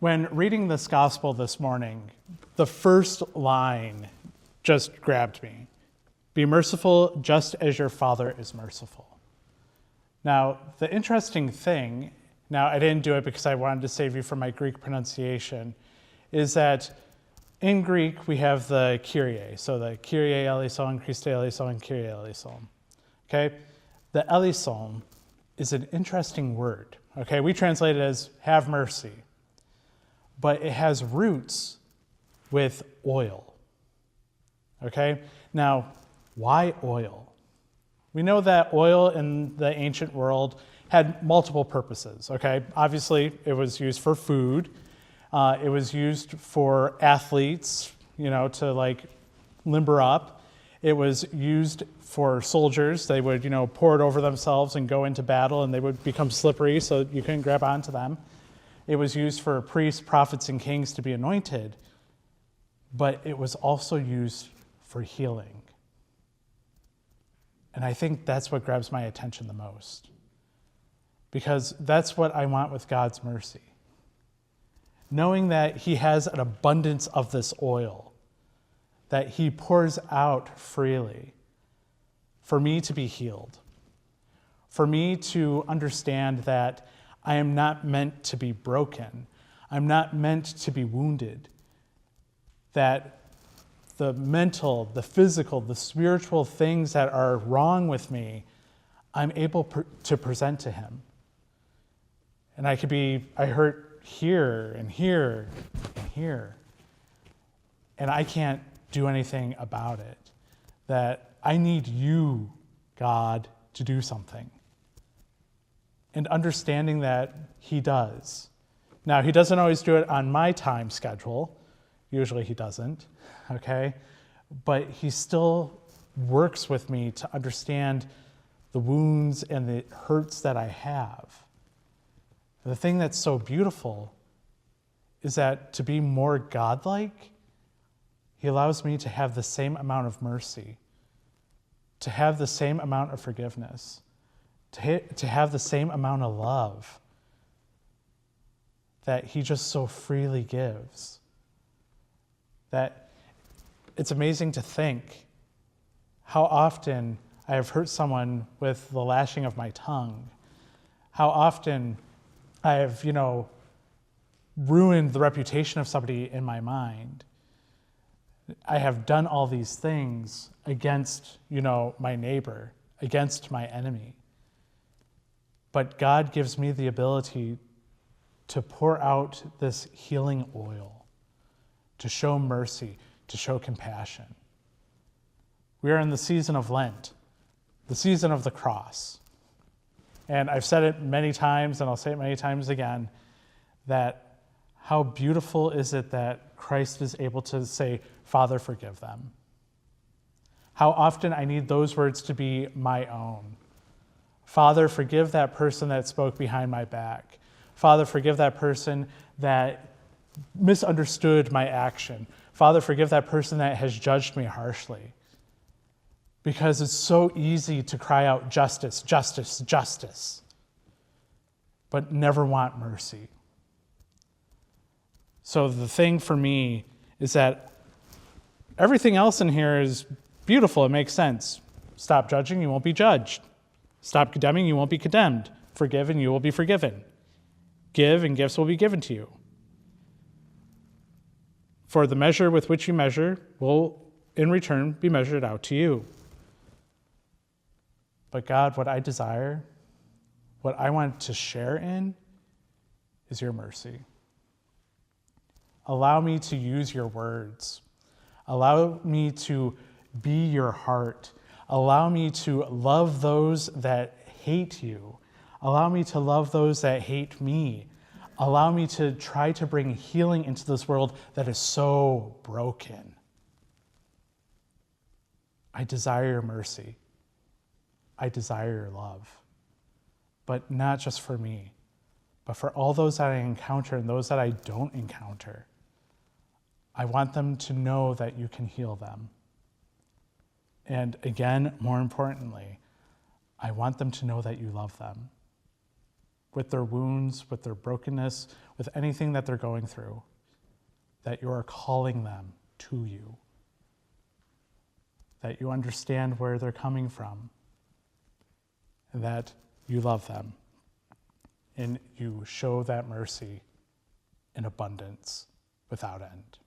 When reading this gospel this morning, the first line just grabbed me. Be merciful just as your Father is merciful. Now, the interesting thing, now I didn't do it because I wanted to save you from my Greek pronunciation, is that in Greek we have the Kyrie, so the Kyrie eleison, Christe eleison, Kyrie eleison. Okay? The eleison is an interesting word. Okay, we translate it as have mercy, but it has roots with oil. Okay? Now, why oil? We know that oil in the ancient world had multiple purposes, okay? Obviously, it was used for food. It was used for athletes, to limber up. It was used for soldiers. They would, pour it over themselves and go into battle, and they would become slippery so you couldn't grab onto them. It was used for priests, prophets, and kings to be anointed, but it was also used for healing. And I think that's what grabs my attention the most, because that's what I want with God's mercy. Knowing that he has an abundance of this oil, that he pours out freely for me to be healed, for me to understand that I am not meant to be broken. I'm not meant to be wounded. That the mental, the physical, the spiritual things that are wrong with me, I'm able to present to him. And I hurt here and here and here. And I can't do anything about it. That I need you, God, to do something. And understanding that he does. Now, he doesn't always do it on my time schedule. Usually he doesn't, okay? But he still works with me to understand the wounds and the hurts that I have. The thing that's so beautiful is that to be more godlike, he allows me to have the same amount of mercy, to have the same amount of forgiveness, to have the same amount of love that he just so freely gives. That it's amazing to think how often I have hurt someone with the lashing of my tongue, how often I have, ruined the reputation of somebody in my mind. I have done all these things against, my neighbor, against my enemy. But God gives me the ability to pour out this healing oil, to show mercy, to show compassion. We are in the season of Lent, the season of the cross. And I've said it many times, and I'll say it many times again, that how beautiful is it that Christ is able to say, Father, forgive them. How often I need those words to be my own. Father, forgive that person that spoke behind my back. Father, forgive that person that misunderstood my action. Father, forgive that person that has judged me harshly. Because it's so easy to cry out justice, justice, justice, but never want mercy. So the thing for me is that everything else in here is beautiful. It makes sense. Stop judging, you won't be judged. Stop condemning, you won't be condemned. Forgive, and you will be forgiven. Give, and gifts will be given to you. For the measure with which you measure will, in return, be measured out to you. But God, what I desire, what I want to share in, is your mercy. Allow me to use your words. Allow me to be your heart. Allow me to love those that hate you. Allow me to love those that hate me. Allow me to try to bring healing into this world that is so broken. I desire your mercy. I desire your love. But not just for me, but for all those that I encounter and those that I don't encounter. I want them to know that you can heal them. And again, more importantly, I want them to know that you love them. with their wounds, with their brokenness, with anything that they're going through, that you are calling them to you, that you understand where they're coming from, and that you love them, and you show that mercy in abundance without end.